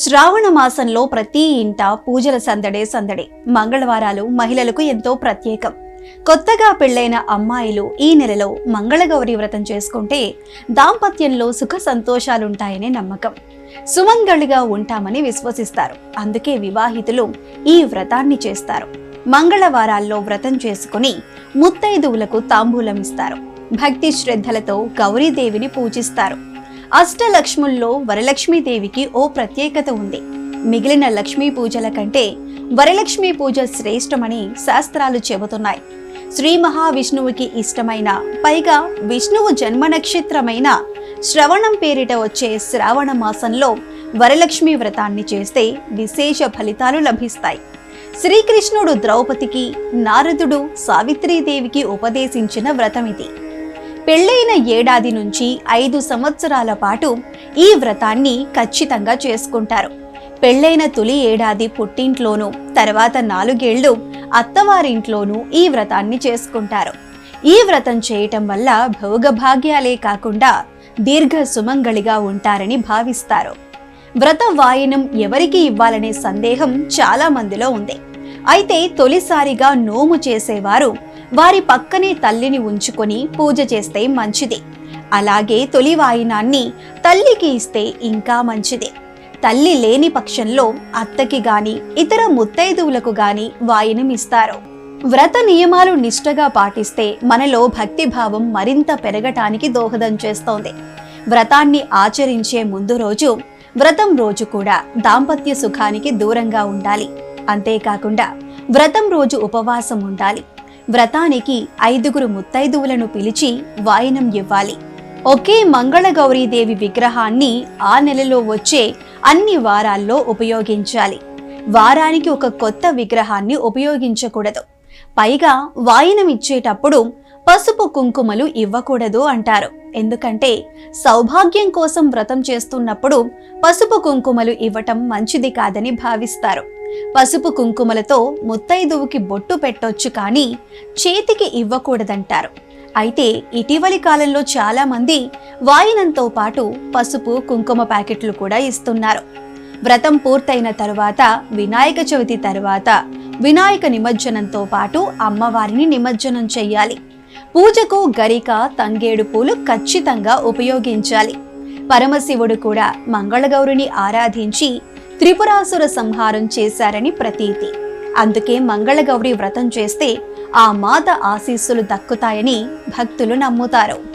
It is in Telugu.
శ్రావణ మాసంలో ప్రతి ఇంట పూజల సందడే. మంగళవారాలు మహిళలకు ఎంతో ప్రత్యేకం. కొత్తగా పెళ్లైన అమ్మాయిలు ఈ నెలలో మంగళగౌరి వ్రతం చేసుకుంటే దాంపత్యంలో సుఖ సంతోషాలుంటాయనే నమ్మకం. సుమంగళిగా ఉంటామని విశ్వసిస్తారు. అందుకే వివాహితులు ఈ వ్రతాన్ని చేస్తారు. మంగళవారాల్లో వ్రతం చేసుకుని ముత్తైదువులకు తాంబూలం ఇస్తారు. భక్తి శ్రద్ధలతో గౌరీదేవిని పూజిస్తారు. అష్టలక్ష్ముల్లో వరలక్ష్మీదేవికి ఓ ప్రత్యేకత ఉంది. మిగిలిన లక్ష్మీ పూజల కంటే వరలక్ష్మీ పూజ శ్రేష్టమని శాస్త్రాలు చెబుతున్నాయి. శ్రీ మహావిష్ణువుకి ఇష్టమైన, పైగా విష్ణువు జన్మ నక్షత్రమైన శ్రవణం పేరిట వచ్చే శ్రావణ మాసంలో వరలక్ష్మీ వ్రతాన్ని చేస్తే విశేష ఫలితాలు లభిస్తాయి. శ్రీకృష్ణుడు ద్రౌపదికి, నారదుడు సావిత్రీదేవికి ఉపదేశించిన వ్రతం ఇది. పెళ్లైన ఏడాది నుంచి 5 సంవత్సరాల పాటు ఈ వ్రతాన్ని ఖచ్చితంగా చేసుకుంటారు. పెళ్లైన తొలి ఏడాది పుట్టింట్లోనూ, తర్వాత 4 ఏళ్లు అత్తవారింట్లోనూ ఈ వ్రతాన్ని చేసుకుంటారు. ఈ వ్రతం చేయటం వల్ల భోగభాగ్యాలే కాకుండా దీర్ఘ సుమంగళిగా ఉంటారని భావిస్తారు. వ్రత వాయినం ఎవరికి ఇవ్వాలనే సందేహం చాలా మందిలో ఉంది. అయితే తొలిసారిగా నోము చేసేవారు వారి పక్కనే తల్లిని ఉంచుకొని పూజ చేస్తే మంచిది. అలాగే తొలి వాయినాన్ని తల్లికి ఇస్తే ఇంకా మంచిది. తల్లి లేని పక్షంలో అత్తకి గాని ఇతర ముత్తైదువులకు గాని వాయినం ఇస్తారు. వ్రత నియమాలు నిష్ఠగా పాటిస్తే మనలో భక్తిభావం మరింత పెరగటానికి దోహదం చేస్తోంది. వ్రతాన్ని ఆచరించే ముందు రోజు, వ్రతం రోజు కూడా దాంపత్య సుఖానికి దూరంగా ఉండాలి. అంతేకాకుండా వ్రతం రోజు ఉపవాసం ఉండాలి. వ్రతానికి 5 ముత్తైదువులను పిలిచి వాయినం ఇవ్వాలి. ఒకే మంగళగౌరీదేవి విగ్రహాన్ని ఆ నెలలో వచ్చే అన్ని వారాల్లో ఉపయోగించాలి. వారానికి ఒక కొత్త విగ్రహాన్ని ఉపయోగించకూడదు. పైగా వాయినం ఇచ్చేటప్పుడు పసుపు కుంకుమలు ఇవ్వకూడదు అంటారు. ఎందుకంటే సౌభాగ్యం కోసం వ్రతం చేస్తున్నప్పుడు పసుపు కుంకుమలు ఇవ్వటం మంచిది కాదని భావిస్తారు. పసుపు కుంకుమలతో ముత్తైదువుకి బొట్టు పెట్టొచ్చు, కానీ చేతికి ఇవ్వకూడదంటారు. అయితే ఇటీవలి కాలంలో చాలా మంది వాయినంతో పాటు పసుపు కుంకుమ ప్యాకెట్లు కూడా ఇస్తున్నారు. వ్రతం పూర్తయిన తరువాత, వినాయక చవితి తరువాత వినాయక నిమజ్జనంతో పాటు అమ్మవారిని నిమజ్జనం చెయ్యాలి. పూజకు గరిక, తంగేడు పూలు ఖచ్చితంగా ఉపయోగించాలి. పరమశివుడు కూడా మంగళగౌరిని ఆరాధించి త్రిపురాసుర సంహారం చేశారని ప్రతీతి. అందుకే మంగళగౌరి వ్రతం చేస్తే ఆ మాత ఆశీస్సులు దక్కుతాయని భక్తులు నమ్ముతారు.